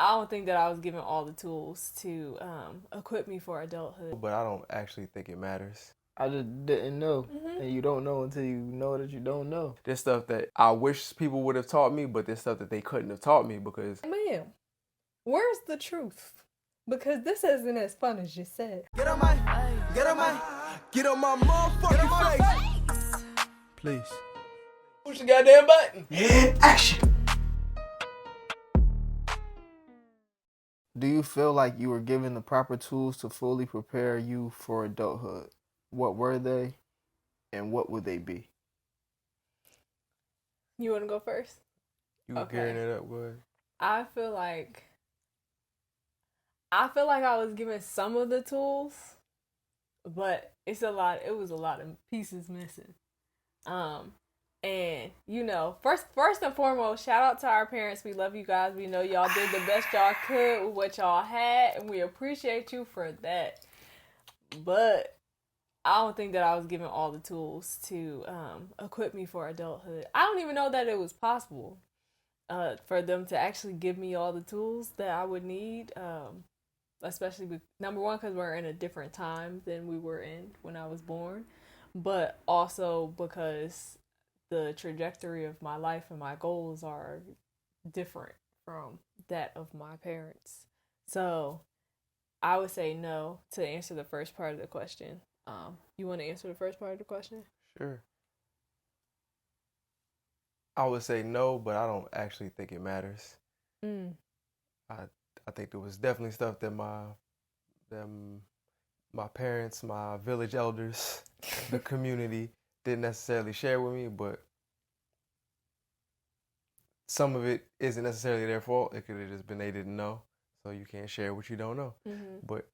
I don't think that I was given all the tools to equip me for adulthood. But I don't actually think it matters. I just didn't know. And you don't know until you know that you don't know. There's stuff that I wish people would have taught me, but there's stuff that they couldn't have taught me because... Ma'am, where's the truth? Because this isn't as fun as you said. Get on my motherfucking face. Please. Push the goddamn button. Action. Do you feel like you were given the proper tools to fully prepare you for adulthood? What were they, and what would they be? You want to go first? You were gearing it up, good. I feel like I was given some of the tools, but it was a lot of pieces missing. And first and foremost, shout out to our parents. We love you guys. We know y'all did the best y'all could with what y'all had, and we appreciate you for that. But I don't think that I was given all the tools to equip me for adulthood. I don't even know that it was possible for them to actually give me all the tools that I would need, especially number one, because we're in a different time than we were in when I was born, but also because the trajectory of my life and my goals are different from that of my parents. So I would say no to answer the first part of the question. You want to answer the first part of the question? Sure. I would say no, but I don't actually think it matters. I think there was definitely stuff that my parents, my village elders, the community didn't necessarily share with me, but some of it isn't necessarily their fault. It could have just been they didn't know, so you can't share what you don't know. Mm-hmm. But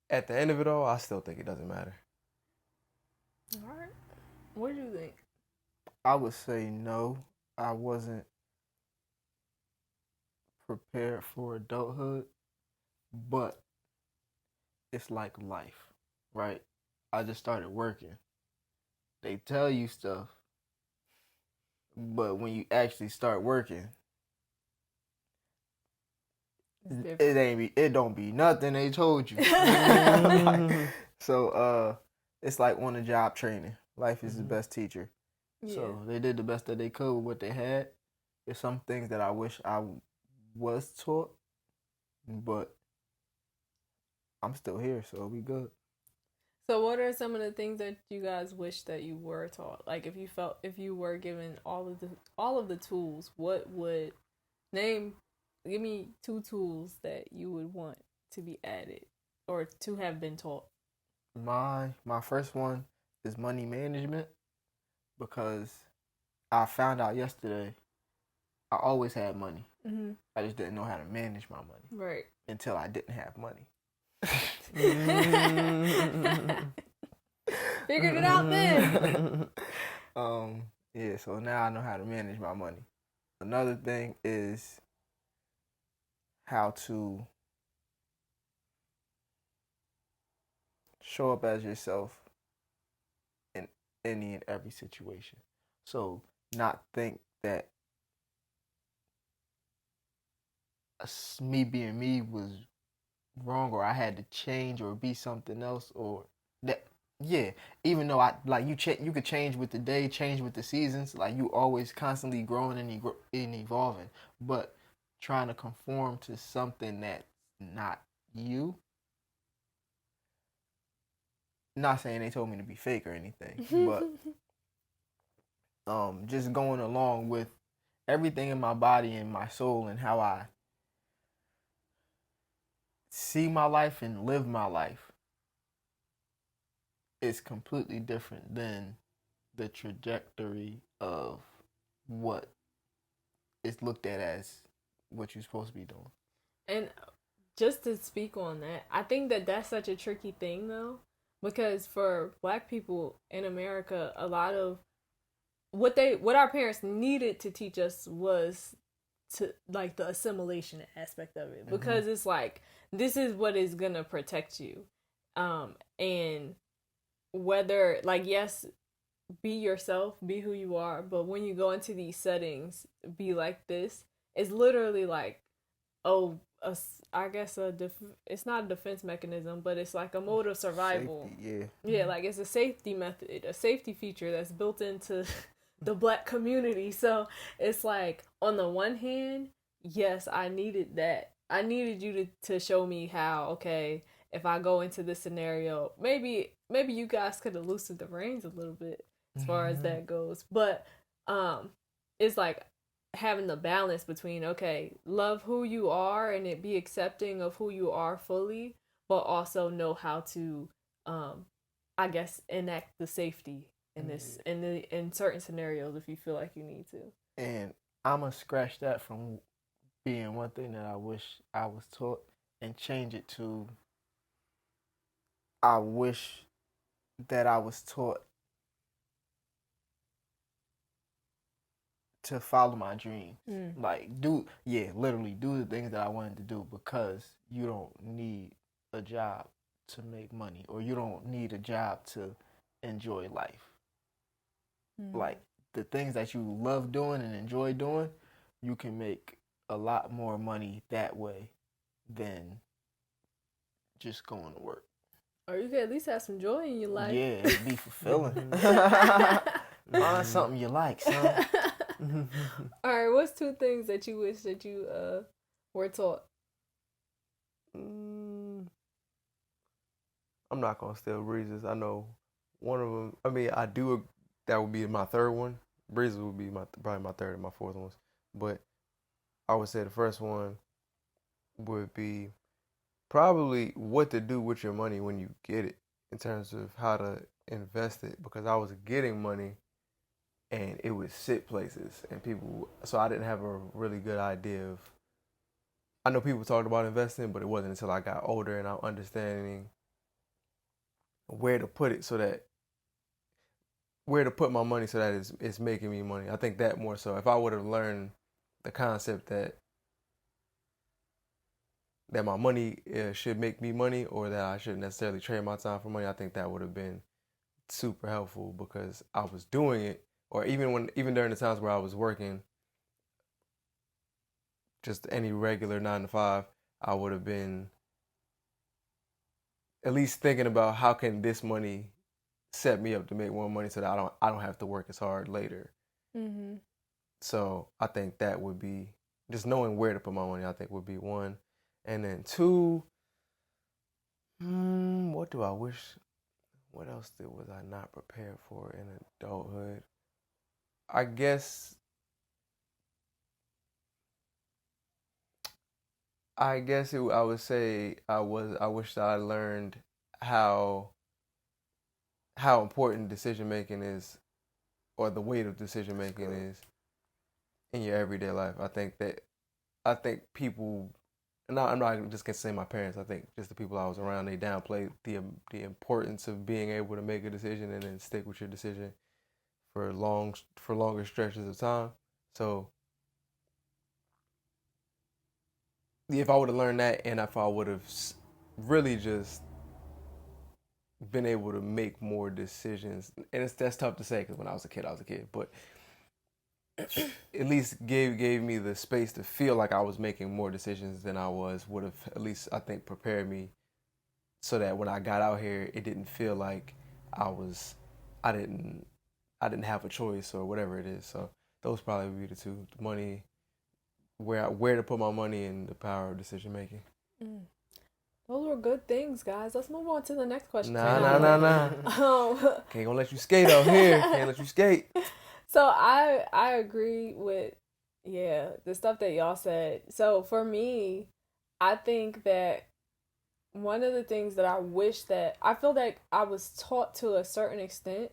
at the end of it all, I still think it doesn't matter. All right. What do you think? I would say no. I wasn't prepared for adulthood, but it's like life, right? I just started working. They tell you stuff, but when you actually start working, it don't be nothing they told you. So it's like on the job training. Life is the best teacher. Yeah. So they did the best that they could with what they had. There's some things that I wish I was taught, but I'm still here, so we good. So what are some of the things that you guys wish that you were taught? Like if you were given all of the tools, what would give me 2 tools that you would want to be added or to have been taught? My first one is money management, because I found out yesterday I always had money. Mm-hmm. I just didn't know how to manage my money. Right. Until I didn't have money. Figured it out then. Yeah, so now I know how to manage my money. Another thing is how to show up as yourself in any and every situation. So not think that me being me was wrong, or I had to change or be something else, or that. Yeah, even though you could change with the day, change with the seasons. Like you always constantly growing and evolving, but trying to conform to something that's not you. Not saying they told me to be fake or anything, but just going along with everything in my body and my soul and how I see my life and live my life is completely different than the trajectory of what is looked at as what you're supposed to be doing. And just to speak on that, I think that that's such a tricky thing though, because for Black people in America, a lot of what our parents needed to teach us was to like the assimilation aspect of it, because it's like this is what is gonna protect you, and whether like yes, be yourself, be who you are, but when you go into these settings, be like this. It's literally like, oh, I guess it's not a defense mechanism, but it's like a mode of survival. Safety, Yeah, like it's a safety method, a safety feature that's built into the Black community. So it's like, on the one hand, yes, I needed that. I needed you to show me how, okay, if I go into this scenario, maybe you guys could have loosened the reins a little bit as far as that goes. But it's like having the balance between, okay, love who you are and it be accepting of who you are fully, but also know how to I guess enact the safety in this in certain scenarios if you feel like you need to. And I'm gonna scratch that from being one thing that I wish I was taught and change it to, I wish that I was taught to follow my dreams. Like, literally do the things that I wanted to do, because you don't need a job to make money, or you don't need a job to enjoy life. Like, the things that you love doing and enjoy doing, you can make a lot more money that way than just going to work. Or you can at least have some joy in your life. Yeah, it'd be fulfilling. Find something you like, son. All right, what's 2 things that you wish that you were taught? I'm not gonna steal Breeze's. I know one of them. I mean, I do. That would be my third one. Breeze's would be probably my third and my fourth ones. But I would say the first one would be probably what to do with your money when you get it, in terms of how to invest it. Because I was getting money and it would sit places, and so I didn't have a really good idea of. I know people talked about investing, but it wasn't until I got older and I'm understanding where to put it, where to put my money so that it's making me money. I think that more so. If I would have learned the concept that my money should make me money, or that I shouldn't necessarily trade my time for money, I think that would have been super helpful, because I was doing it, or even during the times where I was working just any regular 9 to 5, I would have been at least thinking about how can this money set me up to make more money, so that I don't have to work as hard later. So I think that would be, just knowing where to put my money, I think would be 1. And then 2, what do I wish? What else was I not prepared for in adulthood? I guess I would say I wish that I learned how important decision making is, or the weight of decision making is in your everyday life. I think people, and I'm not just gonna say my parents. I think just the people I was around, they downplayed the importance of being able to make a decision and then stick with your decision for longer stretches of time. So if I would have learned that, and if I would have really just been able to make more decisions, and that's tough to say, because when I was a kid, but at least gave me the space to feel like I was making more decisions than I would have at least, I think, prepared me, so that when I got out here, it didn't feel like I didn't have a choice or whatever it is. So those probably would be the 2: the money, where to put my money, and the power of decision making. Those were good things, guys. Let's move on to the next question. Nah. Can't gonna let you skate out here. Can't let you skate. So I agree with the stuff that y'all said. So for me, I think that one of the things that I wish that I feel like I was taught to a certain extent,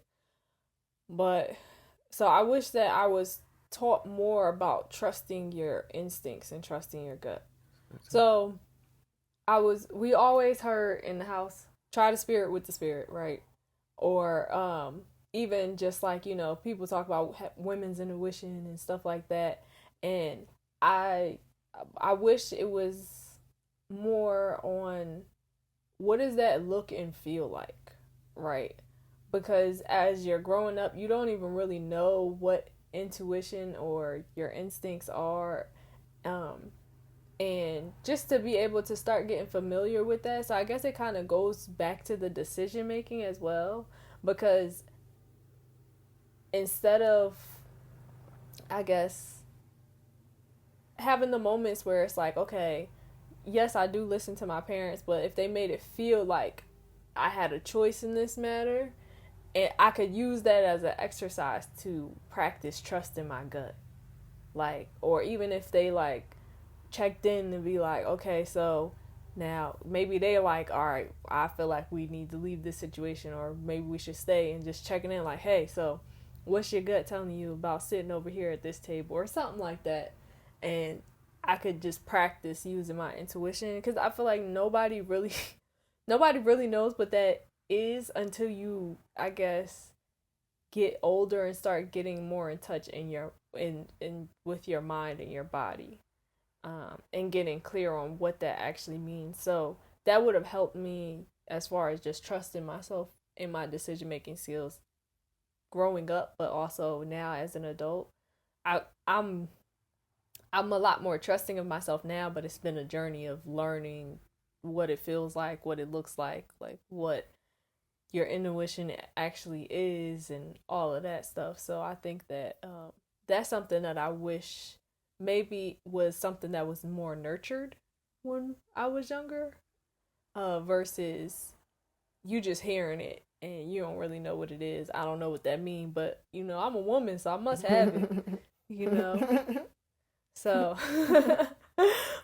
but so I wish that I was taught more about trusting your instincts and trusting your gut. So we always heard in the house, try the spirit with the spirit, right? Or even just like, people talk about women's intuition and stuff like that. And I wish it was more on what does that look and feel like, right? Because as you're growing up, you don't even really know what intuition or your instincts are. And just to be able to start getting familiar with that. So I guess it kind of goes back to the decision making as well, because instead of, I guess, having the moments where it's like, okay, yes, I do listen to my parents, but if they made it feel like I had a choice in this matter, and I could use that as an exercise to practice trust in my gut. Like, or even if they like checked in and be like, okay, so now maybe they're like, all right, I feel like we need to leave this situation, or maybe we should stay, and just checking in like, hey, so what's your gut telling you about sitting over here at this table, or something like that. And I could just practice using my intuition, because I feel like nobody really knows what that is until you, I guess, get older and start getting more in touch in with your mind and your body, and getting clear on what that actually means. So that would have helped me as far as just trusting myself in my decision making skills growing up, but also now as an adult. I'm a lot more trusting of myself now, but it's been a journey of learning what it feels like, what it looks like what your intuition actually is, and all of that stuff. So I think that that's something that I wish maybe was something that was more nurtured when I was younger, versus you just hearing it and you don't really know what it is. I don't know what that means, but I'm a woman, so I must have it. So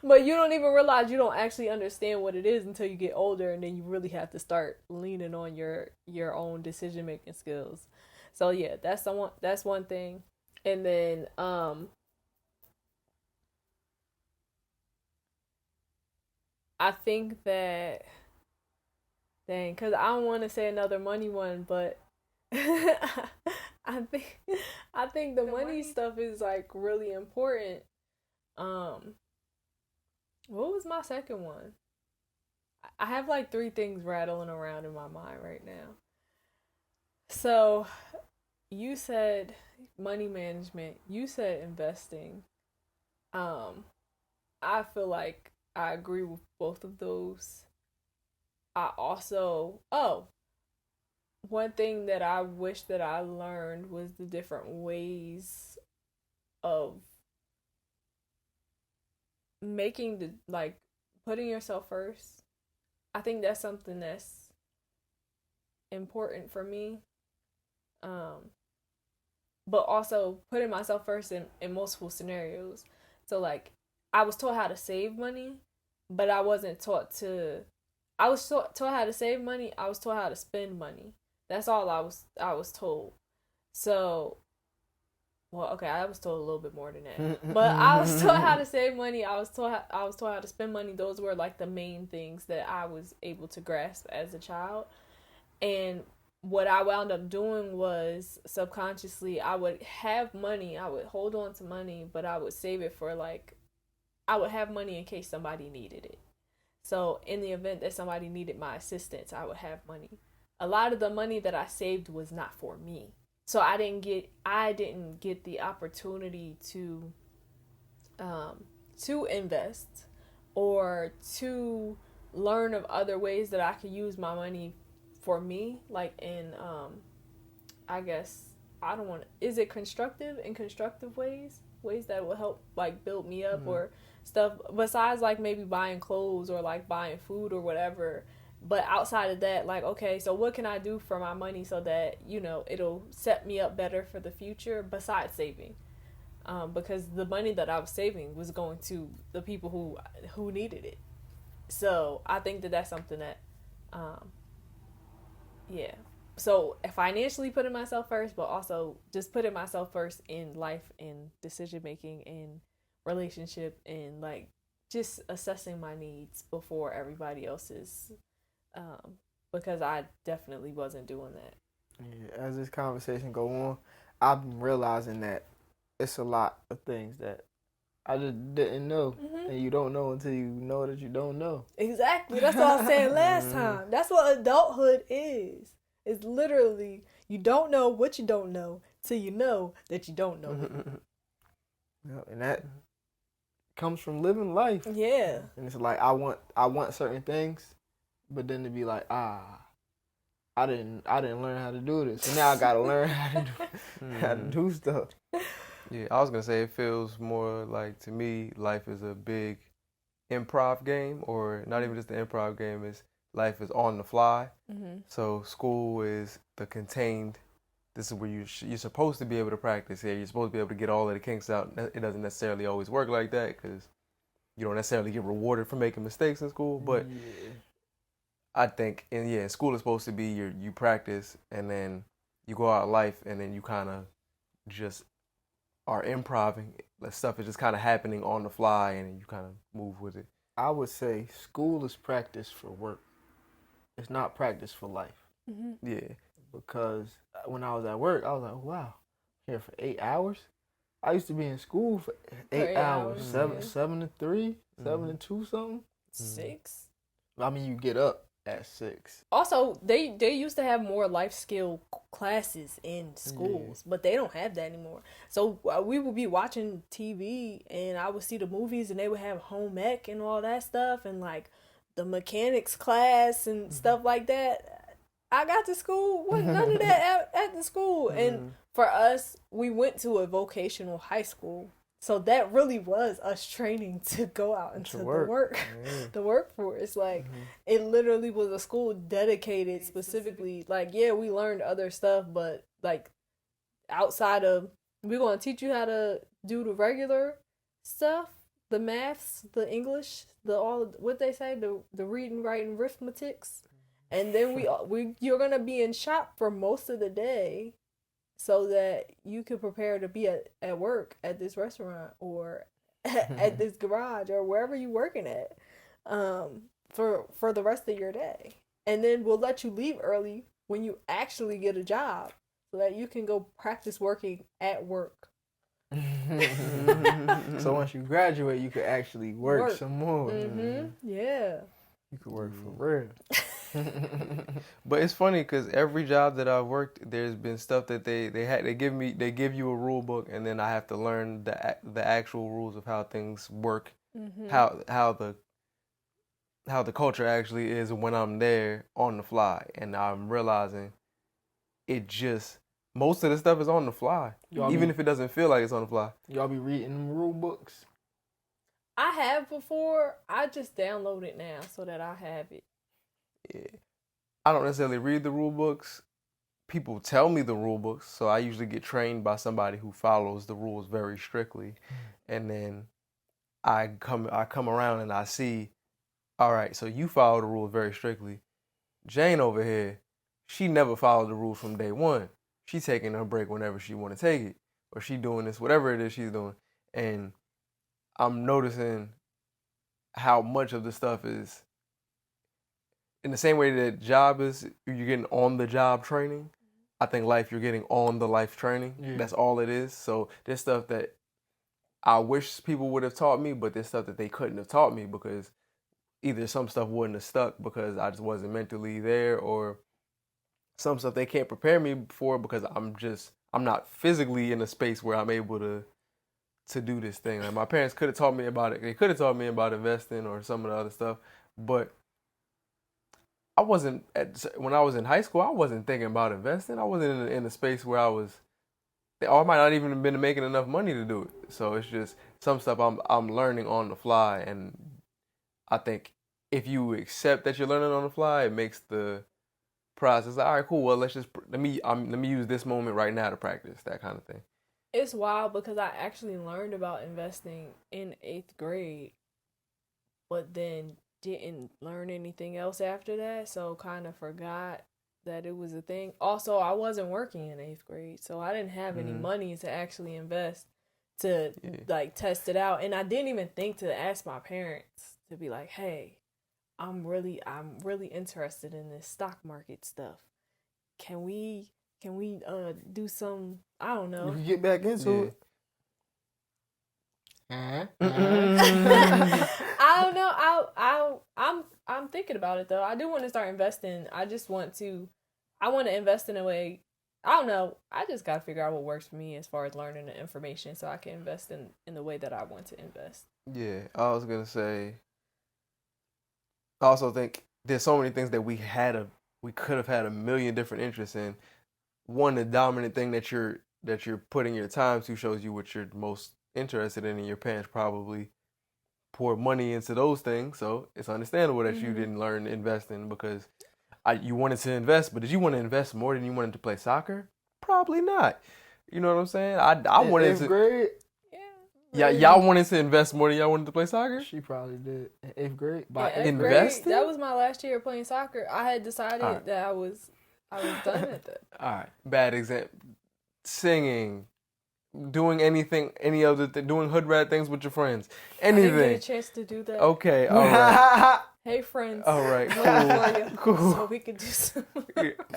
but you don't even realize you don't actually understand what it is until you get older, and then you really have to start leaning on your own decision making skills. So yeah, that's one thing. And then I think that, dang, because I don't want to say another money one, but I think the money stuff is like really important. What was my second one? I have like three things rattling around in my mind right now. So you said money management, you said investing. I feel like I agree with both of those. I also, one thing that I wish that I learned was the different ways of making putting yourself first. I think that's something that's important for me. But also putting myself first in multiple scenarios. So like, I was taught how to save money, but I wasn't taught to. I was taught how to save money. I was taught how to spend money. That's all I was told. So, well, okay, I was told a little bit more than that, but I was taught how to save money. I was taught how to spend money. Those were like the main things that I was able to grasp as a child. And what I wound up doing was, subconsciously, I would have money. I would hold on to money, but I would save it for I would have money in case somebody needed it. So in the event that somebody needed my assistance, I would have money. A lot of the money that I saved was not for me. So I didn't get the opportunity to invest, or to learn of other ways that I could use my money for me, like in I guess, I don't want to, is it constructive ways that will help like build me up, or stuff besides like maybe buying clothes or like buying food or whatever. But outside of that, like, okay, so what can I do for my money so that it'll set me up better for the future besides saving, because the money that I was saving was going to the people who needed it. So I think that that's something that yeah. So financially putting myself first, but also just putting myself first in life, in decision making, in relationship, and like just assessing my needs before everybody else's, because I definitely wasn't doing that. Yeah, as this conversation go on, I'm realizing that it's a lot of things that I just didn't know, and you don't know until you know that you don't know. Exactly. That's what I was saying last time. That's what adulthood is. It's literally, you don't know what you don't know till you know that you don't know it. Yeah, and that comes from living life. Yeah. And it's like I want certain things, but then to be like, I didn't learn how to do this. So now I gotta learn how to do stuff. Yeah, I was gonna say it feels more like, to me, life is a big improv game, or not even just the improv game, is life is on the fly. So school is the contained, this is where you're supposed to be able to practice here. You're supposed to be able to get all of the kinks out. It doesn't necessarily always work like that, because you don't necessarily get rewarded for making mistakes in school. But I think, in school is supposed to be you practice, and then you go out in life, and then you kind of just are improving. Stuff is just kind of happening on the fly, and you kind of move with it. I would say school is practice for work. It's not practice for life. Yeah. Because when I was at work, I was like, wow, here for 8 hours? I used to be in school for 8 hours. 7 to 3, 7 to 2 something. 6. I mean, you get up at 6. Also, they used to have more life skill classes in schools, but they don't have that anymore. So we would be watching TV, and I would see the movies, and they would have home ec and all that stuff, and like the mechanics class and stuff like that. I got to school with none of that at the school. And for us, we went to a vocational high school. So that really was us training to go out into the workforce. Like, it literally was a school dedicated specifically. Like, yeah, we learned other stuff, but like outside of, we're going to teach you how to do the regular stuff, the maths, the English, what they say, the reading, writing, arithmetics. And then you're going to be in shop for most of the day, so that you can prepare to be at work at this restaurant or at this garage or wherever you're working at for the rest of your day. And then we'll let you leave early when you actually get a job, so that you can go practice working at work. So once you graduate, you could actually work some more. Yeah. You could work for real. But it's funny, because every job that I've worked, there's been stuff that they give you a rule book, and then I have to learn the actual rules of how things work, how the culture actually is when I'm there on the fly. And I'm realizing most of the stuff is on the fly, even if it doesn't feel like it's on the fly. Y'all be reading them rule books? I have before. I just download it now so that I have it. Yeah. I don't necessarily read the rule books. People tell me the rule books, so I usually get trained by somebody who follows the rules very strictly. And then I come around and I see, all right, so you follow the rules very strictly. Jane over here, she never followed the rules from day one. She's taking her break whenever she want to take it, or she doing this, whatever it is she's doing. And I'm noticing how much of the stuff is in the same way that job is, you're getting on the job training. I think life, you're getting on the life training. Yeah. That's all it is. So there's stuff that I wish people would have taught me, but there's stuff that they couldn't have taught me, because either some stuff wouldn't have stuck because I just wasn't mentally there, or some stuff they can't prepare me for because I'm not physically in a space where I'm able to do this thing. Like, my parents could have taught me about it. They could have taught me about investing or some of the other stuff, but when I was in high school, I wasn't thinking about investing. I wasn't in a space where I might not even have been making enough money to do it. So it's just some stuff I'm learning on the fly. And I think if you accept that you're learning on the fly, it makes the process like, all right, cool. Well, let me use this moment right now to practice, that kind of thing. It's wild because I actually learned about investing in 8th grade, but then didn't learn anything else after that, so kind of forgot that it was a thing. Also, I wasn't working in 8th grade, so I didn't have any money to actually invest to like test it out. And I didn't even think to ask my parents to be like, hey, I'm really interested in this stock market stuff. Can we do some, I don't know. You can get back into it. I don't know. I'm thinking about it though. I do want to start investing. I want to invest in a way I don't know. I just got to figure out what works for me as far as learning the information so I can invest in the way that I want to invest. Yeah, I was gonna say. I also think there's so many things that we could have had a million different interests in. One, the dominant thing that you're putting your time to shows you what you're most interested in, and your parents probably pour money into those things. So it's understandable that you didn't learn investing because you wanted to invest, but did you want to invest more than you wanted to play soccer? Probably not. You know what I'm saying? I In wanted eighth to. grade, Yeah, y'all wanted to invest more than y'all wanted to play soccer? she probably did. In eighth grade, Yeah, eighth investing? grade, that was my last year playing soccer. I had decided Alright. that I was done at that. All right, bad example. Singing, doing anything, any other thing, doing hood rat things with your friends, I didn't anything. get a chance to do that. Okay, all right, Hey friends. all right, looking for you, cool. so we could do some.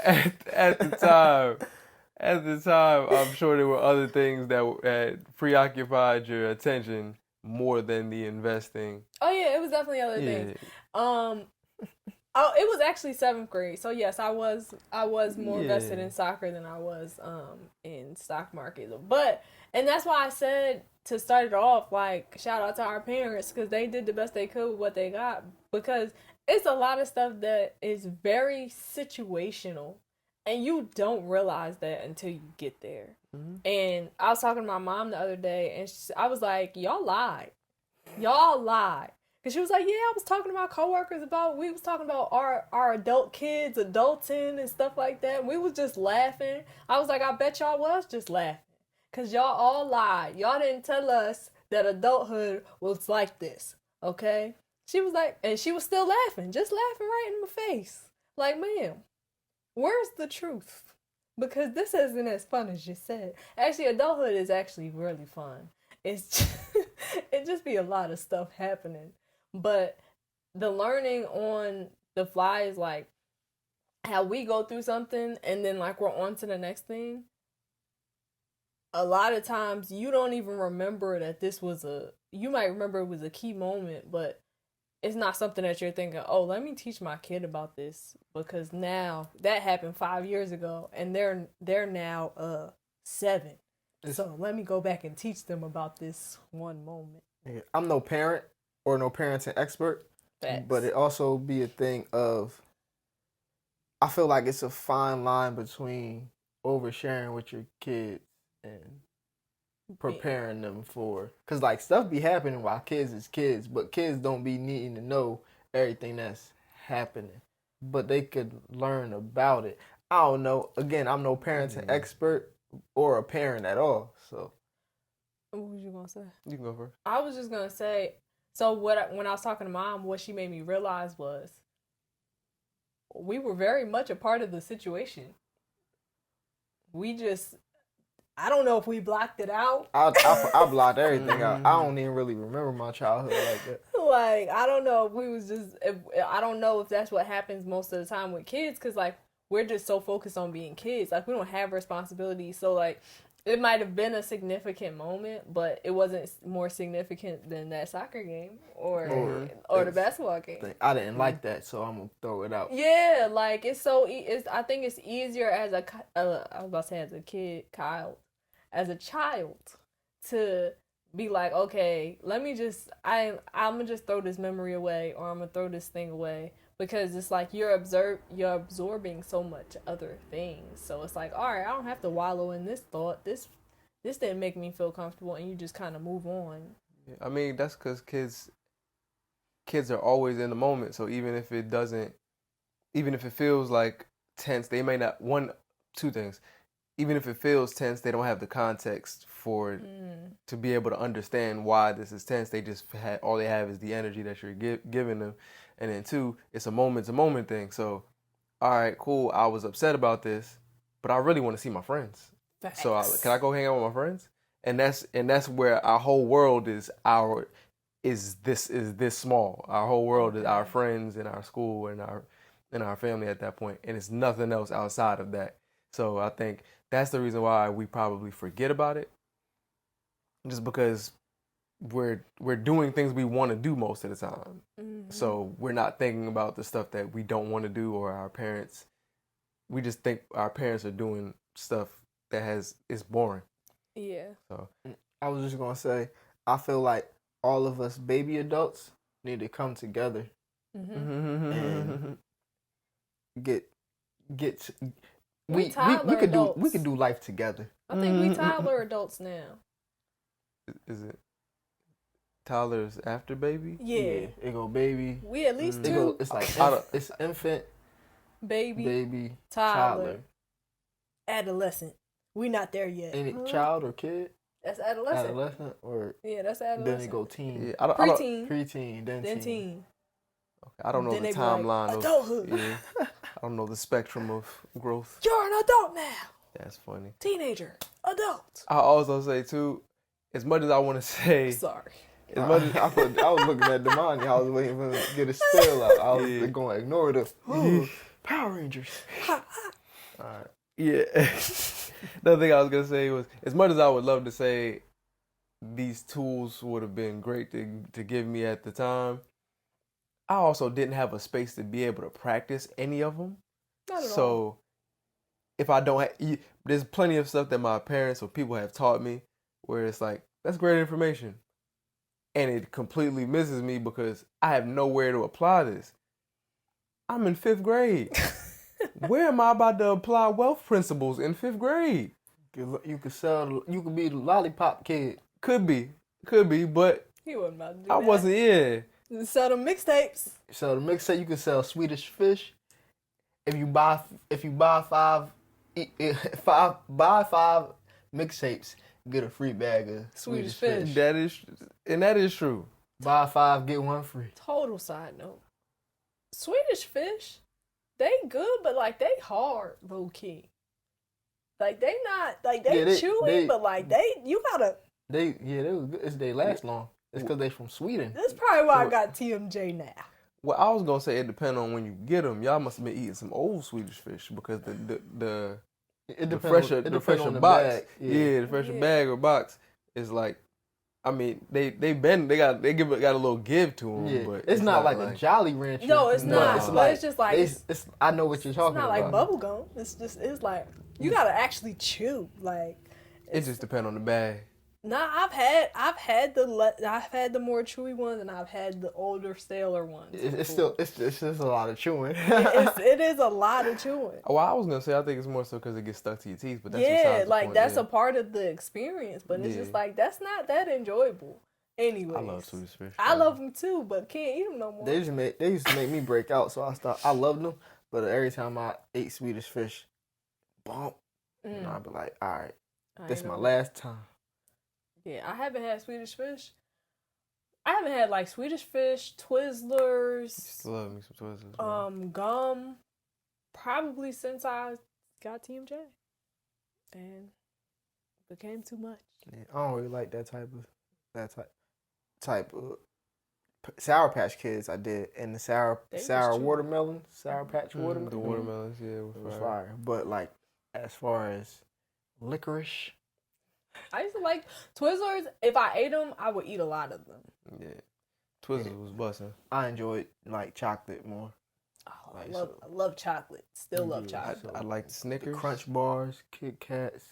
At the time, I'm sure there were other things that had preoccupied your attention more than the investing. Oh yeah, it was definitely other things. Oh, it was actually 7th grade. So yes, I was more invested in soccer than I was in stock market. And that's why I said to start it off, like, shout out to our parents because they did the best they could with what they got, because it's a lot of stuff that is very situational and you don't realize that until you get there. And I was talking to my mom the other day and I was like, y'all lied. Cause she was like, yeah, I was talking to my coworkers we was talking about our adult kids, adulting and stuff like that. And we was just laughing. I was like, I bet y'all was just laughing. Cause y'all all lied. Y'all didn't tell us that adulthood was like this. Okay? She was like, and she was still laughing, just laughing right in my face. Like, ma'am, where's the truth? Because this isn't as fun as you said. Actually, adulthood is actually really fun. It just be a lot of stuff happening. But the learning on the fly is like how we go through something and then like we're on to the next thing. A lot of times you don't even remember that you might remember it was a key moment, but it's not something that you're thinking, oh, let me teach my kid about this because now that happened 5 years ago and they're now 7. So let me go back and teach them about this one moment. Yeah, I'm no parent or no parenting expert, but it also be a thing of, I feel like it's a fine line between oversharing with your kids and preparing them for, because like stuff be happening while kids is kids, but kids don't be needing to know everything that's happening, but they could learn about it. I don't know. Again, I'm no parenting expert or a parent at all, so. What was you gonna say? You can go first. I was just gonna say, so when I was talking to Mom, what she made me realize was we were very much a part of the situation. I don't know if we blocked it out. I blocked everything out. I don't even really remember my childhood like that. Like, I don't know if we was just, I don't know if that's what happens most of the time with kids, because, like, we're just so focused on being kids. Like, we don't have responsibilities. So, like, it might have been a significant moment, but it wasn't more significant than that soccer game or the basketball game. I didn't like that, so I'm going to throw it out. Yeah, like, I think it's easier as I was about to say as a kid, as a child, to be like, okay, I'm going to just throw this memory away, or I'm going to throw this thing away. Because it's like you're absorbing so much other things. So it's like, all right, I don't have to wallow in this thought. This didn't make me feel comfortable, and you just kind of move on. Yeah, I mean, that's because kids are always in the moment. So even if it feels like tense, they may not, two things. Even if it feels tense, they don't have the context for to be able to understand why this is tense. All they have is the energy that you're giving them. And then 2, it's a moment-to-moment thing. So, all right, cool. I was upset about this, but I really want to see my friends. Facts. So can I go hang out with my friends? And that's where our whole world is this small. Our whole world is our friends and our school and our family at that point, and it's nothing else outside of that. So I think that's the reason why we probably forget about it, just because we're doing things we want to do most of the time. So we're not thinking about the stuff that we don't want to do, or our parents. We just think our parents are doing stuff it's boring. Yeah. So I was just gonna say, I feel like all of us baby adults need to come together Mm-hmm. and get We we toddler could adults. do life together. I think we toddler adults now. is it toddlers after baby? Yeah. It go baby. We at least It two. go, it's like it's infant, Baby, toddler. adolescent. We not there yet. Any child or kid, That's adolescent. adolescent, or Yeah, that's adolescent. then it go teen, Yeah, I don't, Preteen, preteen, then then teen. teen. I don't know Then the they be like, timeline adulthood. of. Yeah, I don't know the spectrum of growth. You're an adult now. That's funny. Teenager, adult. I also say too, as much as I want to say, Sorry. as much as I was looking at Damani. I was waiting for him to get a spill out. I was going to ignore the Power Rangers. Alright. Yeah. Another thing I was gonna say was, as much as I would love to say these tools would have been great to give me at the time, I also didn't have a space to be able to practice any of them. Not at all. So if I don't have, there's plenty of stuff that my parents or people have taught me where it's like, that's great information. And it completely misses me because I have nowhere to apply this. I'm in 5th grade. Where am I about to apply wealth principles in 5th grade? You could be the lollipop kid. Could be, but He wasn't about to do I that. wasn't. Yeah, Sell them mixtapes. So the mixtape, you can sell Swedish fish. If you buy five mixtapes, get a free bag of Swedish Swedish fish. that is true. Buy 5, get 1 free. Total side note. Swedish fish, they good, but like they hard, low key. Like they not like they chewy, but like you gotta. They was good. They last long. It's because they from Sweden. That's probably why I got TMJ now. Well, I was gonna say it depends on when you get them. Y'all must have been eating some old Swedish fish because the fresher box, bag. the fresher bag or box is like. I mean, they got a little give to them, Yeah. but it's not like a Jolly Rancher. No, it's not. It's but like, it's just like it's I know what you're talking not about. like bubble gum. It's like you gotta actually chew. Like it just depends on the bag. nah, I've had the more chewy ones, and I've had the older staler ones. It's just a lot of chewing. it is a lot of chewing. Well, I was gonna say I think it's more so because it gets stuck to your teeth, but that's Yeah, besides the like point, that's yeah. a part of the experience, but it's just like that's not that enjoyable. Anyways, I love Swedish fish. I love them too, but can't eat them no more. They used to make me break out, so I stopped. I loved them, but every time I ate Swedish fish, bump, and I'd be like, all right, this is my last time. Yeah, I haven't had Swedish fish. I haven't had like Swedish fish, Twizzlers, Just love me some Twizzlers. Gum, probably since I got TMJ, and it became too much. Yeah, I don't really like that type of Sour Patch Kids. I did, and the sour watermelon, Sour Patch watermelon. The watermelons, yeah, was fire. But like, as far as licorice, I used to like Twizzlers. If I ate them, I would eat a lot of them. Yeah, Twizzlers was busting. I enjoyed like chocolate more. Oh, I love chocolate. Still love chocolate. I like the Snickers. The Crunch bars, Kit Kats.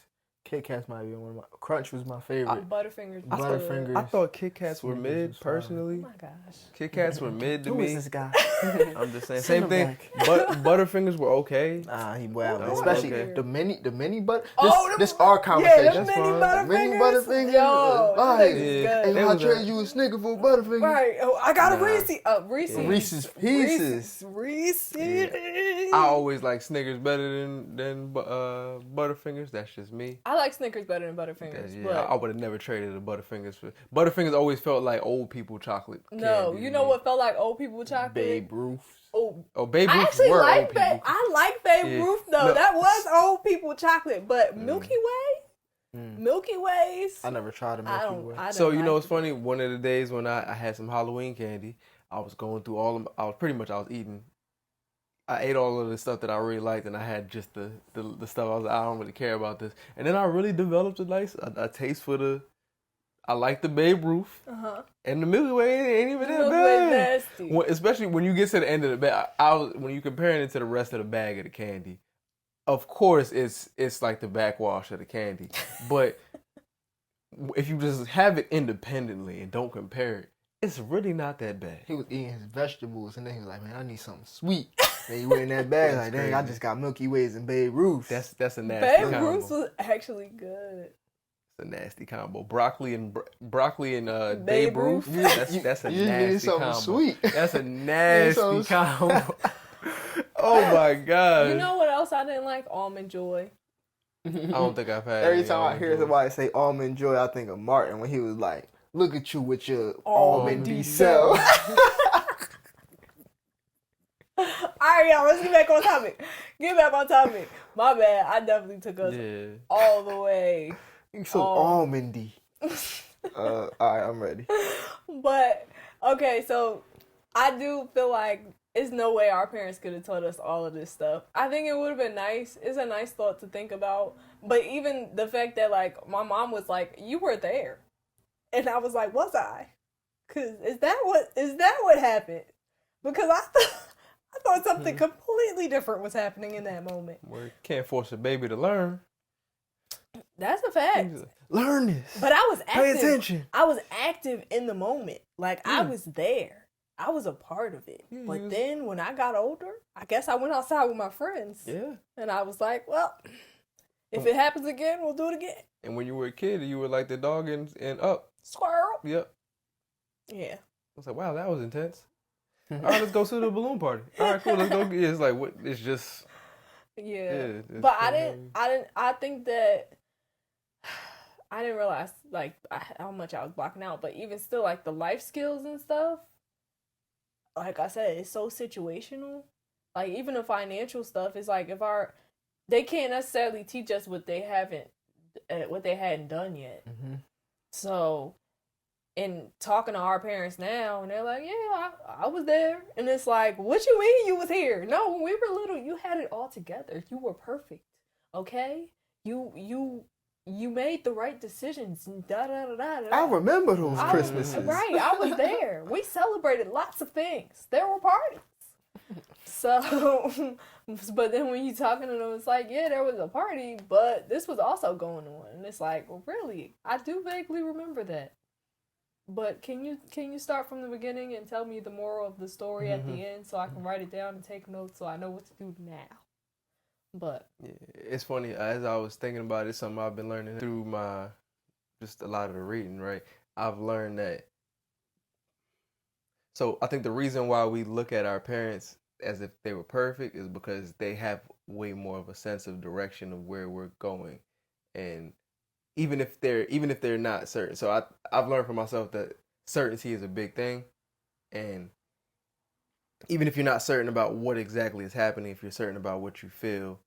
Kit Kats might be one of my. Crunch was my favorite. Butterfingers. Butterfingers. I thought Kit Kats were mid, personally. Oh my gosh. Kit Kats were mid to Who me. is this guy? I'm just saying. Same thing. Butterfingers were okay. He wild. Oh, Especially okay. the mini butter. Oh, This our conversation. Yeah, the mini fine. Butterfingers. Mini Butterfingers. Yo, Right. that is good. And I trade you a Snicker for a Butterfinger. Right. Oh, I got a Nah. Reese's. Reese's Pieces. Reese's. I always like Snickers better than Butterfingers. That's just me. I like Snickers better than Butterfingers. Yeah, but I would have never traded a Butterfingers for. Butterfingers always felt like old people chocolate. no, candy you to know me. what felt like old people chocolate? Babe Ruth. Oh, Oh, Babe I Ruth actually were old like people. I like Babe Yeah. Ruth though. No. That was old people chocolate, but Milky Way, Milky Ways. I never tried a I Milky don't. Way. I don't So you know like it's funny. One of the days when I had some Halloween candy, I was going through all of. I was eating. I ate all of the stuff that I really liked, and I had just the stuff I was like, I don't really care about this. And then I really developed a taste for the. I like the Babe Ruth, and the Milky Way ain't even that Milky Way bad. nasty. Especially when you get to the end of the bag, when you comparing it to the rest of the bag of the candy, of course, it's like the backwash of the candy. But if you just have it independently and don't compare it, it's really not that bad. He was eating his vegetables, and then he was like, man, I need something sweet. Then he went in that bag like, dang, I just got Milky Ways and Babe Ruth. That's a nasty Babe combo. Ruth was actually good. It's a nasty combo. Broccoli and Babe Babe Ruth. Ruth? That's a you nasty need something combo. sweet. That's a nasty something combo. Oh my god. You know what else I didn't like? Almond Joy. I don't think I've had Every any time I Almond hear Joy. somebody say Almond Joy, I think of Martin when he was like, look at you with your Almond almondy self. Alright, y'all, let's get back on topic. My bad. I definitely took us all the way. You so almondy. All right, I'm ready. But, okay, so I do feel like it's no way our parents could have taught us all of this stuff. I think it would have been nice. It's a nice thought to think about. But even the fact that, like, my mom was like, you were there. And I was like, was I? Because is that what happened? Because I thought something completely different was happening in that moment. Well, you can't force a baby to learn. That's a fact. Learn this. But I was active. Pay attention. I was active in the moment. Like, I was there. I was a part of it. Yeah, but then when I got older, I guess I went outside with my friends. Yeah. And I was like, well, if it happens again, we'll do it again. And when you were a kid, you were like the dog and up. Squirrel. Yep. Yeah. I was like, wow, that was intense. All right, let's go to the balloon party. All right, cool, let's go. It's like, what? It's just. Yeah. But I think that I didn't realize like how much I was blocking out. But even still, like the life skills and stuff, like I said, it's so situational. Like even the financial stuff is like they can't necessarily teach us what they hadn't done yet. Mm-hmm. So, in talking to our parents now, and they're like, yeah, I was there. And it's like, what you mean you was here? No, when we were little, you had it all together. You were perfect. Okay? You made the right decisions. Da, da, da, da, da. I remember those Christmases. Right, I was there. We celebrated lots of things. There were parties. So, but then when you're talking to them, it's like, yeah, there was a party, but this was also going on. And it's like, well, really? I do vaguely remember that. But can you start from the beginning and tell me the moral of the story at the end so I can write it down and take notes so I know what to do now? But yeah, it's funny, as I was thinking about it, something I've been learning through just a lot of the reading, right? I've learned that. So I think the reason why we look at our parents as if they were perfect is because they have way more of a sense of direction of where we're going. And even if they're not certain. So I've learned for myself that certainty is a big thing. And even if you're not certain about what exactly is happening, if you're certain about what you feel,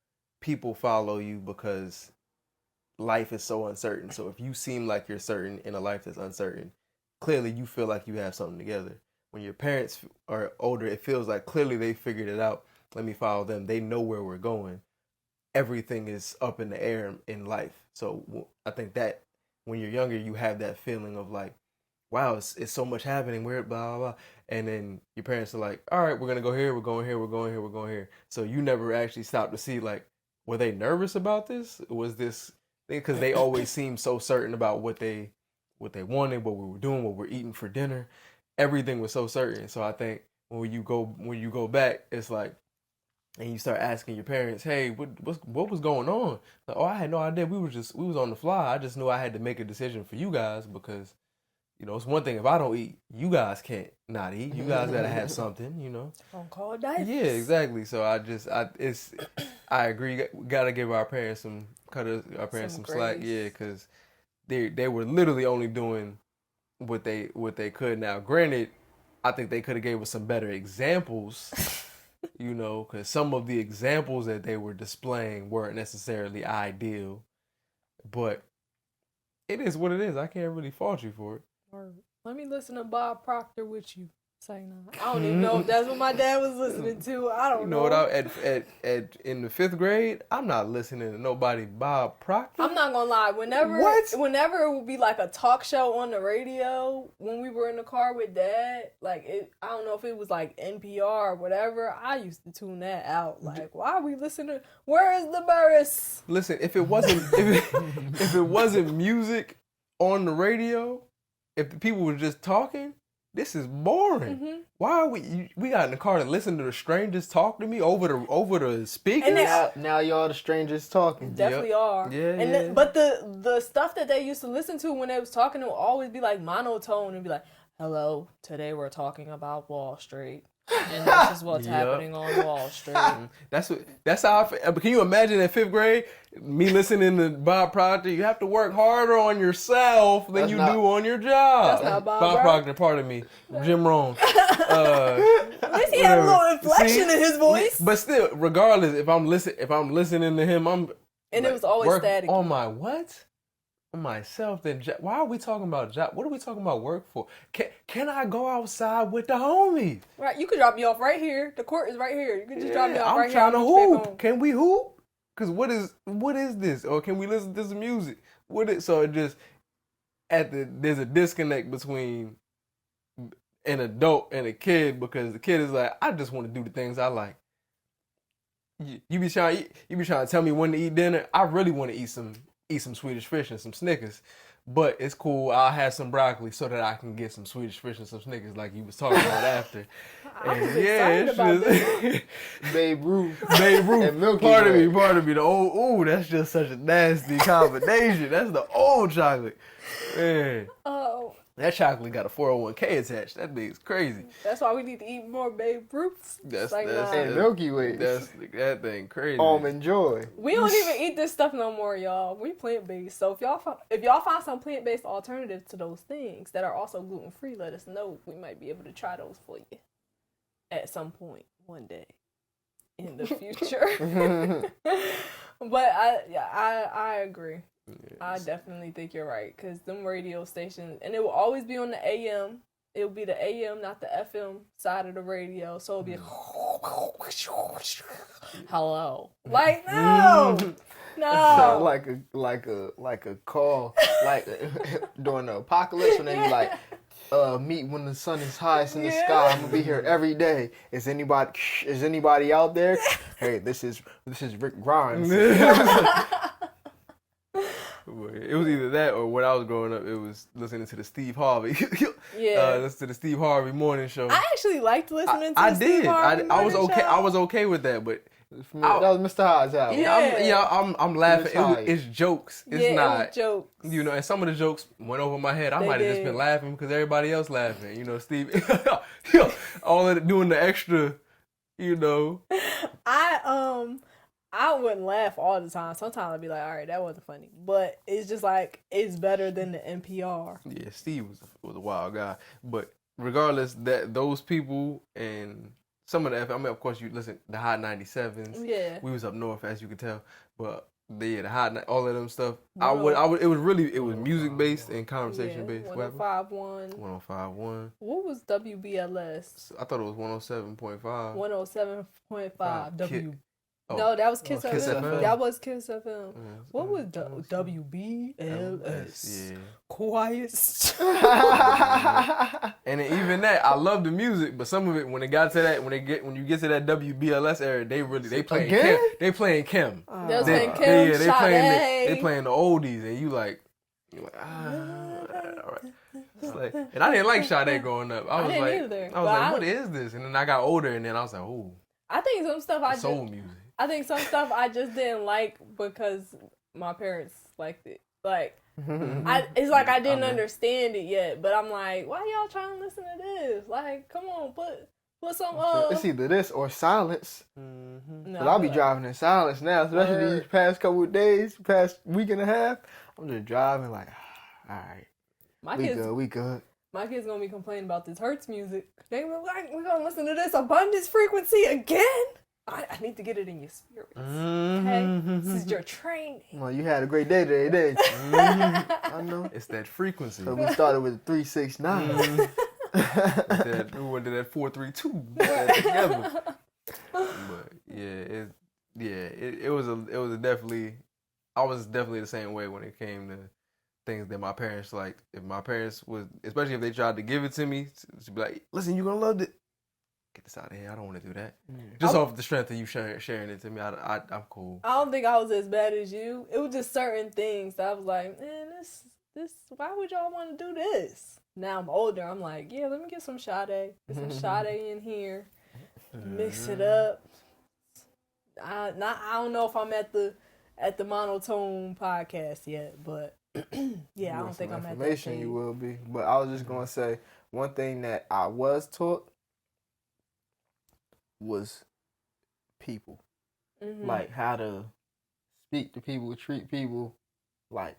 people follow you because life is so uncertain. So if you seem like you're certain in a life that's uncertain, clearly you feel like you have something together. When your parents are older, it feels like clearly they figured it out. Let me follow them. They know where we're going. Everything is up in the air in life. So I think that when you're younger, you have that feeling of like, wow, it's so much happening. We're blah, blah, blah. And then your parents are like, all right, we're going to go here. We're going here. We're going here. We're going here. So you never actually stop to see like, were they nervous about this? Was this because they always seem so certain about what they wanted, what we were doing, what we're eating for dinner. Everything was so certain. So I think when you go back, it's like, and you start asking your parents, hey, what was going on? Like, oh, I had no idea. We was on the fly. I just knew I had to make a decision for you guys because, you know, it's one thing if I don't eat, you guys can't not eat. You guys gotta have something, you know. on call diapers. Yeah, exactly. So I agree. We gotta give our parents some slack. Yeah, because they were literally only doing what they could. Now, granted, I think they could have gave us some better examples. You know, because some of the examples that they were displaying weren't necessarily ideal, but it is what it is. I can't really fault you for it. Or let me listen to Bob Proctor with you. Say no. I don't even know if that's what my dad was listening to. I don't know. You know what? In the 5th grade, I'm not listening to nobody Bob Proctor. I'm not gonna lie. Whenever it would be like a talk show on the radio when we were in the car with Dad, like I don't know if it was like NPR or whatever. I used to tune that out. Like, why are we listening? Where is the Burris? Listen, if it wasn't music on the radio, if the people were just talking, this is boring. Mm-hmm. Why are we got in the car to listen to the strangers talk to me over the speakers? And now y'all the strangers talking. Definitely are. Yeah, and but the stuff that they used to listen to when they was talking, it would always be like monotone and be like, "Hello, today we're talking about Wall Street, and this is what's happening on Wall Street." That's how I feel. Can you imagine in 5th grade me listening to Bob Proctor? You have to work harder on yourself than do on your job. That's not Bob Proctor. Pardon me, Jim Rohn. At least he had a little inflection in his voice. But still, regardless, if I'm listening to him, it was always static. On my what? On myself. Then why are we talking about job? What are we talking about work for? Can I go outside with the homies? Right, you could drop me off right here. The court is right here. You could just drop me off right here. I'm trying to hoop. Can we hoop? Cause what is this? Or can we listen to some music? So it just there's a disconnect between an adult and a kid, because the kid is like, I just want to do the things I like. You be trying to tell me when to eat dinner. I really want to eat some Swedish fish and some Snickers. But it's cool. I'll have some broccoli so that I can get some Swedish fish and some Snickers, like you was talking about after. I was excited about this. Babe Ruth. And Milky Pardon Way. me. The old, that's just such a nasty combination. That's the old chocolate. Man. Oh. That chocolate got a 401k attached. That thing's crazy. That's why we need to eat more Babe Ruths. And Milky Way. That thing crazy. Almond Joy. We don't even eat this stuff no more, y'all. We plant-based. So if y'all find some plant-based alternatives to those things that are also gluten-free, let us know. We might be able to try those for you at some point one day in the future. But I agree. Yes. I definitely think you're right, because them radio stations, and it will always be on the AM. It will be the AM, not the FM side of the radio. So it'll be hello. Like, no. Sound like a call, like during the apocalypse when they be like, meet when the sun is highest in the sky. I'm gonna be here every day. Is anybody out there? Hey, this is Rick Grimes. It was either that or when I was growing up, it was listening to the Steve Harvey. Listen to the Steve Harvey morning show. I actually liked listening to the Steve Harvey morning show. I was okay with that, but that was Mr. Hodge's album. I'm laughing. It's jokes. It's not it was jokes. You know, and some of the jokes went over my head. I might have just been laughing because everybody else laughing. You know, Steve, all of it, doing the extra. You know, I wouldn't laugh all the time. Sometimes I'd be like, all right, that wasn't funny. But it's just like, it's better than the NPR. Yeah, Steve was a wild guy. But regardless, those people and some of the, I mean, of course, you listen, the Hot 97s. Yeah. We was up north, as you can tell. But the Hot, all of them stuff. It was music based and conversation based. 105.1. 105.1. What was WBLS? I thought it was 107.5. 107.5. W. Oh. No, that was Kiss FM. That was Kiss FM. Yeah, what was WBLS? Yeah. Quiet. And even that, I love the music, but some of it when it got to that, when you get to that WBLS era, they playing Kim. They playing Kim. They was playing Kim. They playing the oldies, and you're like, all right. It's like, and I didn't like Sade growing up. I was like, what is this? And then I got older, and then I was like, oh. I think some stuff soul music. I think some stuff I just didn't like because my parents liked it. Like, it's like I didn't understand it yet, but I'm like, why y'all trying to listen to this? Like, come on, put some It's either this or silence. Mm-hmm. No, but I'll be driving in silence now, especially these past couple of days, past week and a half. I'm just driving like, all right, we good. My kids gonna be complaining about this Hertz music. They were like, we're gonna listen to this abundance frequency again. I need to get it in your spirits. Okay? This is your training. Well, you had a great day today, didn't you? I know. It's that frequency. So we started with 369. We went to that 4-3-2 together. But it was definitely. I was definitely the same way when it came to things that my parents like. If my parents was, especially if they tried to give it to me, to be like, "Listen, you're gonna love it. Get this out of here. I don't want to do that." Just off the strength of you sharing it to me, I'm cool. I don't think I was as bad as you. It was just certain things that I was like, man, this. Why would y'all want to do this? Now I'm older. I'm like, yeah, let me get some Sade. Get some Sade in here. Mix it up. I don't know if I'm at the monotone podcast yet, but yeah, I don't think I'm at that stage. You will be. But I was just gonna say one thing that I was taught was people, like how to speak to people, treat people, like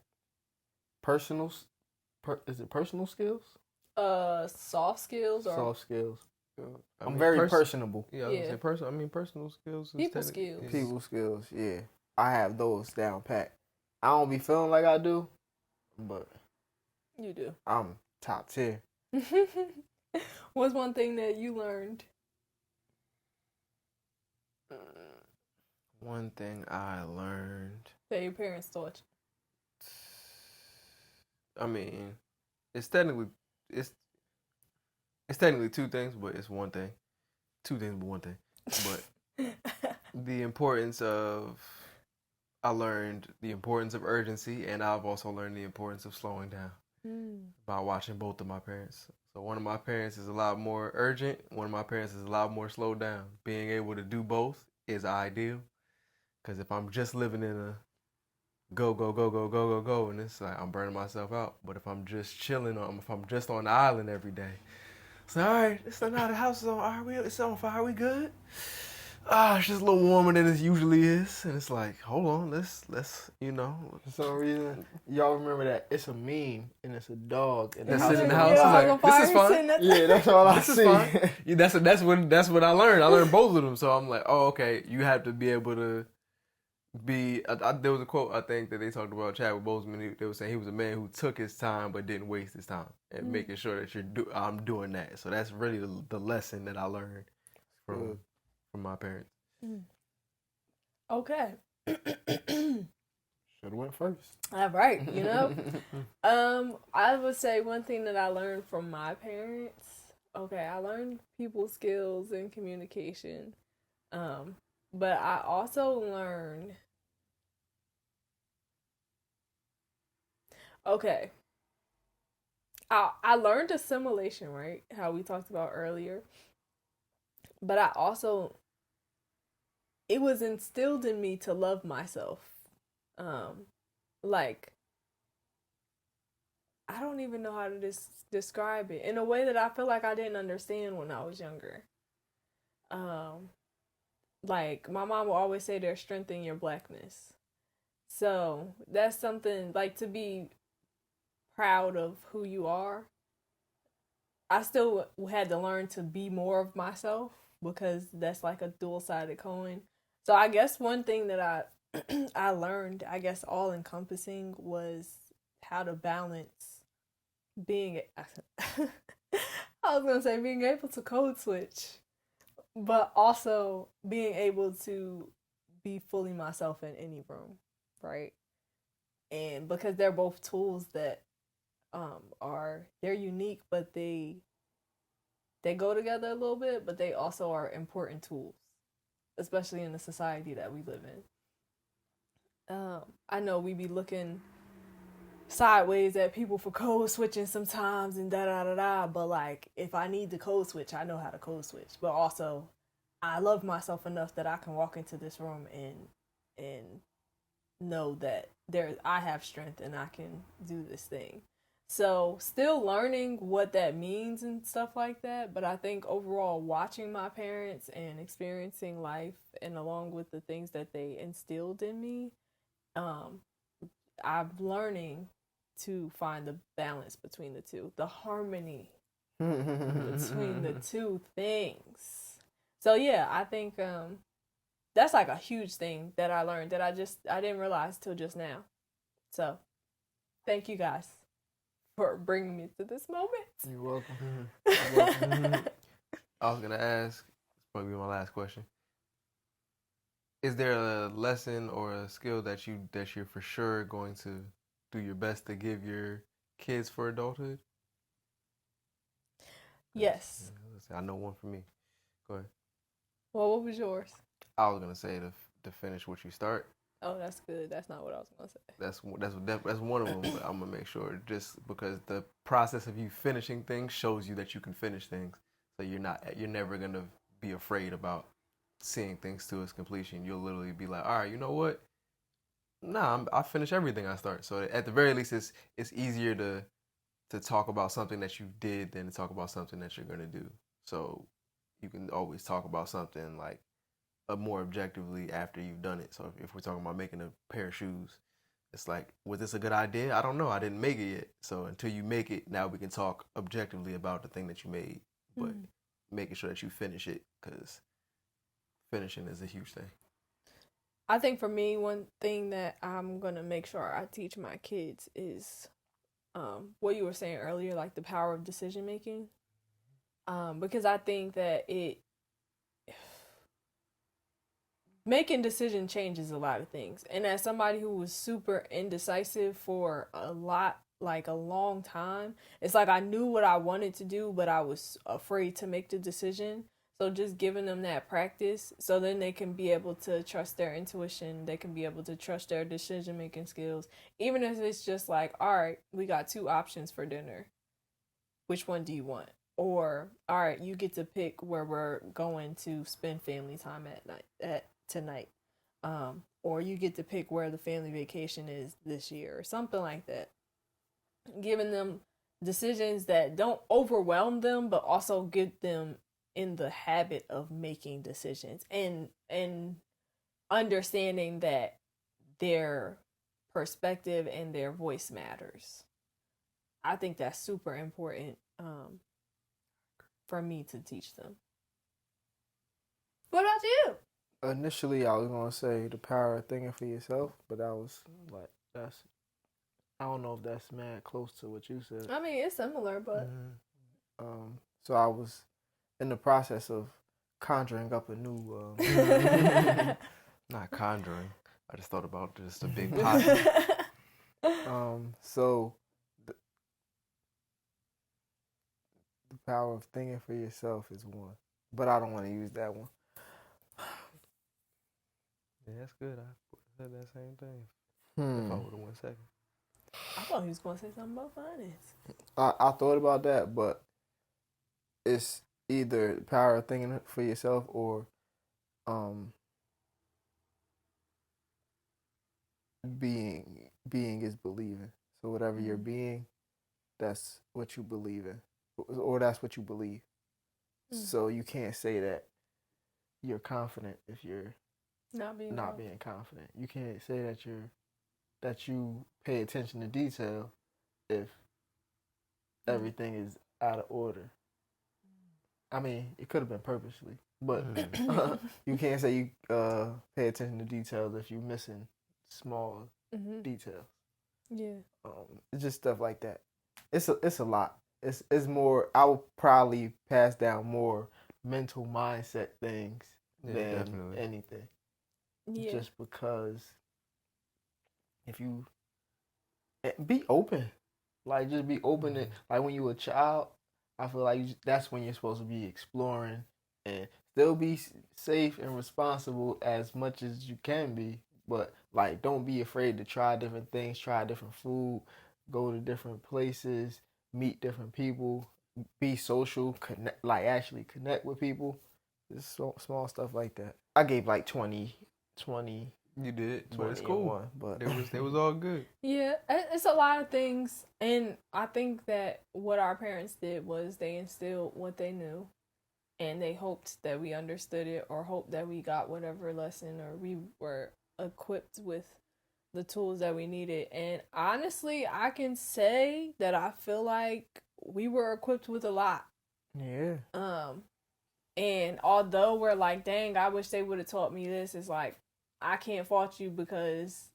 is it personal skills? Soft skills or soft skills. I'm mean, very personable. Yeah, I was gonna say personal skills. People skills. People skills, yeah. I have those down pat. I don't be feeling like I do, but you do. I'm top tier. What's one thing that you learned? One thing I learned that your parents taught you. I mean, it's technically two things, but it's one thing. Two things, but one thing. But the importance of I learned the importance of urgency, and I've also learned the importance of slowing down by watching both of my parents. So one of my parents is a lot more urgent. One of my parents is a lot more slowed down. Being able to do both is ideal. Because if I'm just living in a go, and it's like I'm burning myself out. But if I'm just chilling, if I'm just on the island every day, it's like, all right, it's not the house is on. It's on fire. Are we good? It's just a little warmer than it usually is, and it's like, hold on, let's For some reason, y'all remember that it's a meme and it's a dog in the that's house. in the house. Like, this is fine. Yeah, that's all I see. Fine. Yeah, that's what I learned. I learned both of them, so I'm like, oh, okay. You have to be able to be. There was a quote I think that they talked about Chadwick Boseman. They were saying he was a man who took his time but didn't waste his time, and making sure that I'm doing that. So that's really the lesson that I learned from my parents. Okay. Should have went first. All right, I would say one thing that I learned from my parents. Okay, I learned people skills and communication. But I also learned. Okay. I learned assimilation, right? How we talked about earlier. But I also, it was instilled in me to love myself. Like, I don't even know how to describe it in a way that I feel like I didn't understand when I was younger. Like, my mom will always say there's strength in your blackness. So that's something, like, to be proud of who you are. I still had to learn to be more of myself, because that's like a dual-sided coin. So I guess one thing that I learned, I guess all encompassing, was how to balance being I was gonna say being able to code switch, but also being able to be fully myself in any room, right? And because they're both tools that they're unique, but they go together a little bit, but they also are important tools, especially in the society that we live in. I know we be looking sideways at people for code switching sometimes and da-da-da-da, but like, if I need to code switch, I know how to code switch. But also, I love myself enough that I can walk into this room and know that I have strength and I can do this thing. So still learning what that means and stuff like that, but I think overall watching my parents and experiencing life, and along with the things that they instilled in me, I'm learning to find the balance between the two, the harmony between the two things. So yeah, I think that's like a huge thing that I learned that I didn't realize till just now. So thank you guys for bringing me to this moment. You're welcome. You're welcome. I was gonna ask, it's probably my last question. Is there a lesson or a skill that you're for sure going to do your best to give your kids for adulthood? Yes. I know one for me. Go ahead. Well, what was yours? I was gonna say to finish what you start. Oh, that's good. That's not what I was gonna say. That's one of them. But I'm gonna make sure, just because the process of you finishing things shows you that you can finish things. So you're never gonna be afraid about seeing things to its completion. You'll literally be like, all right, you know what? Nah, I finish everything I start. So at the very least, it's easier to talk about something that you did than to talk about something that you're gonna do. So you can always talk about something like more objectively after you've done it. So if we're talking about making a pair of shoes, it's like, was this a good idea? I don't know. I didn't make it yet. So until you make it, now we can talk objectively about the thing that you made, but making sure that you finish it, because finishing is a huge thing. I think for me, one thing that I'm going to make sure I teach my kids is what you were saying earlier, like the power of decision making. Because I think that making decision changes a lot of things. And as somebody who was super indecisive for a long time, it's like I knew what I wanted to do, but I was afraid to make the decision. So just giving them that practice, so then they can be able to trust their intuition. They can be able to trust their decision making skills. Even if it's just like, all right, we got 2 options for dinner. Which one do you want? Or, all right, you get to pick where we're going to spend family time tonight. Or you get to pick where the family vacation is this year, or something like that. Giving them decisions that don't overwhelm them, but also get them in the habit of making decisions and understanding that their perspective and their voice matters. I think that's super important for me to teach them. What about you? Initially, I was gonna say the power of thinking for yourself, but I was like, I don't know if that's mad close to what you said. I mean, it's similar, but so I was in the process of conjuring up a new. Not conjuring. I just thought about just a big pot. So the power of thinking for yourself is one, but I don't want to use that one. Yeah, that's good. I said that same thing. If I would have 1 second. I thought he was going to say something about finance. I thought about that, but it's either the power of thinking for yourself or being is believing. So whatever you're being, that's what you believe in, or that's what you believe. So you can't say that you're confident if you're not being confident. You can't say that you pay attention to detail if everything is out of order. I mean, it could have been purposely, but you can't say you pay attention to details if you're missing small details. Yeah. It's just stuff like that. It's a lot. It's more. I would probably pass down more mental mindset things than anything. Yeah. Just because if you be open, like just be open. And like when you were a child, I feel like that's when you're supposed to be exploring and still be safe and responsible as much as you can be. But like, don't be afraid to try different things, try different food, go to different places, meet different people, be social, actually connect with people. Just small stuff like that. I gave like 20. You did, but it's 21, cool. but it was all good. Yeah, it's a lot of things, and I think that what our parents did was they instilled what they knew, and they hoped that we understood it, or hoped that we got whatever lesson, or we were equipped with the tools that we needed. And honestly, I can say that I feel like we were equipped with a lot. Yeah. And although we're like, dang, I wish they would have taught me this, it's like, I can't fault you because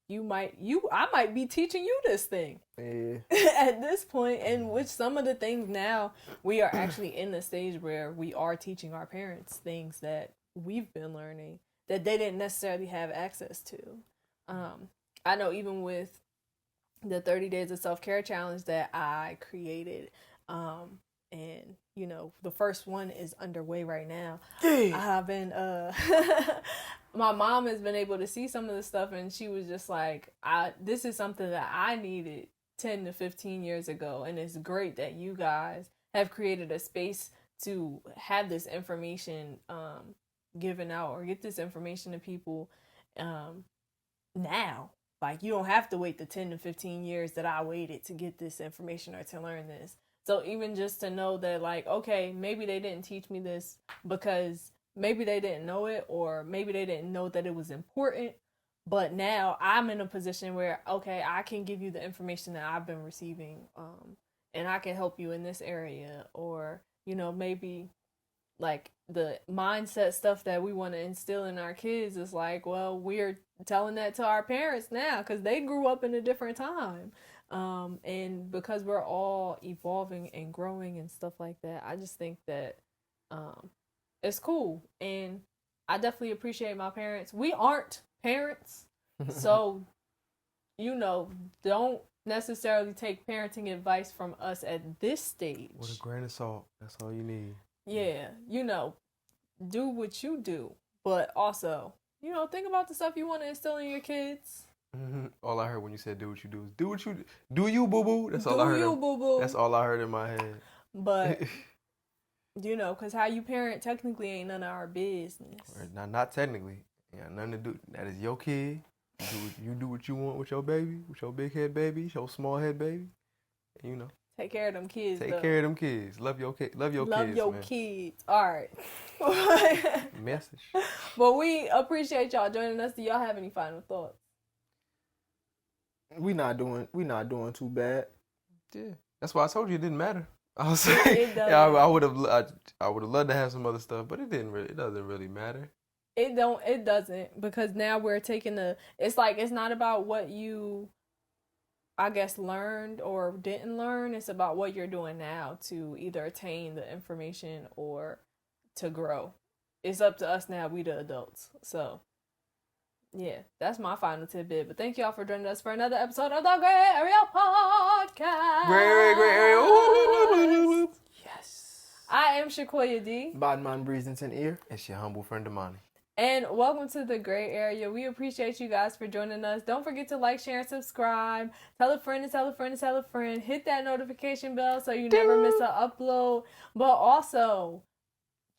I might be teaching you this thing Yeah. at this point, and with some of the things now, we are actually in the stage where we are teaching our parents things that we've been learning that they didn't necessarily have access to. I know even with the 30 Days of Self-Care Challenge that I created, and the first one is underway right now. I've been my mom has been able to see some of the stuff, and she was just like, this is something that I needed 10 to 15 years ago, and it's great that you guys have created a space to have this information given out or get this information to people now. Like, you don't have to wait the 10 to 15 years that I waited to get this information or to learn this. So even just to know that, like, okay, maybe they didn't teach me this because maybe they didn't know it, or maybe they didn't know that it was important. But now I'm in a position where, okay, I can give you the information that I've been receiving, and I can help you in this area. Or, maybe like the mindset stuff that we want to instill in our kids is like, well, we're telling that to our parents now because they grew up in a different time. And because we're all evolving and growing and stuff like that, I just think that it's cool. And I definitely appreciate my parents. We aren't parents, so don't necessarily take parenting advice from us at this stage. With a grain of salt, that's all you need. Yeah, do what you do, but also, think about the stuff you want to instill in your kids. All I heard when you said "do what you do" is "do what you do, you boo boo." That's all I heard. Boo-boo. That's all I heard in my head. But because how you parent technically ain't none of our business. Not technically. Yeah, nothing to do. That is your kid. You do what you want with your baby, with your big head baby, your small head baby. Take care of them kids. Take care of them kids. Love your kids. Love your kids. All right. Message. But we appreciate y'all joining us. Do y'all have any final thoughts? We not doing too bad. Yeah, that's why I told you it didn't matter. I was saying, I would have loved to have some other stuff, but it doesn't really matter. It doesn't, because now we're taking it's like, it's not about what you, I guess, learned or didn't learn. It's about what you're doing now to either attain the information or to grow. It's up to us now, we the adults. So, yeah, that's my final tidbit. But thank y'all for joining us for another episode of the Grae Area Podcast. Grae Area. Ooh. Yes. I am Shakoya D. Badman Breezington ear. It's your humble friend Amani. And welcome to the Grae Area. We appreciate you guys for joining us. Don't forget to like, share, and subscribe. Tell a friend and tell a friend and tell a friend. Hit that notification bell so you never miss an upload. But also,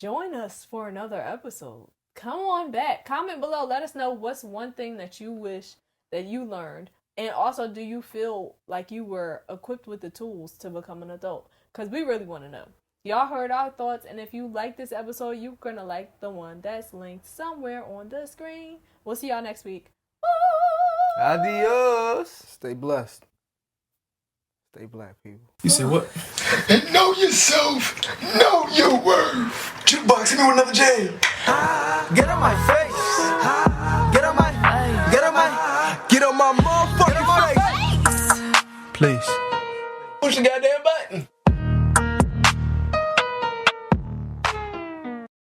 join us for another episode. Come on back. Comment below. Let us know what's one thing that you wish that you learned. And also, do you feel like you were equipped with the tools to become an adult? Because we really want to know. Y'all heard our thoughts, and if you like this episode, you're going to like the one that's linked somewhere on the screen. We'll see y'all next week. Bye! Adios. Stay blessed. Stay black, people. You say what? And know yourself. Know your worth. Jukebox, hit me with another jam. Get on my face. Get on my motherfucking face. Please. Push the goddamn button.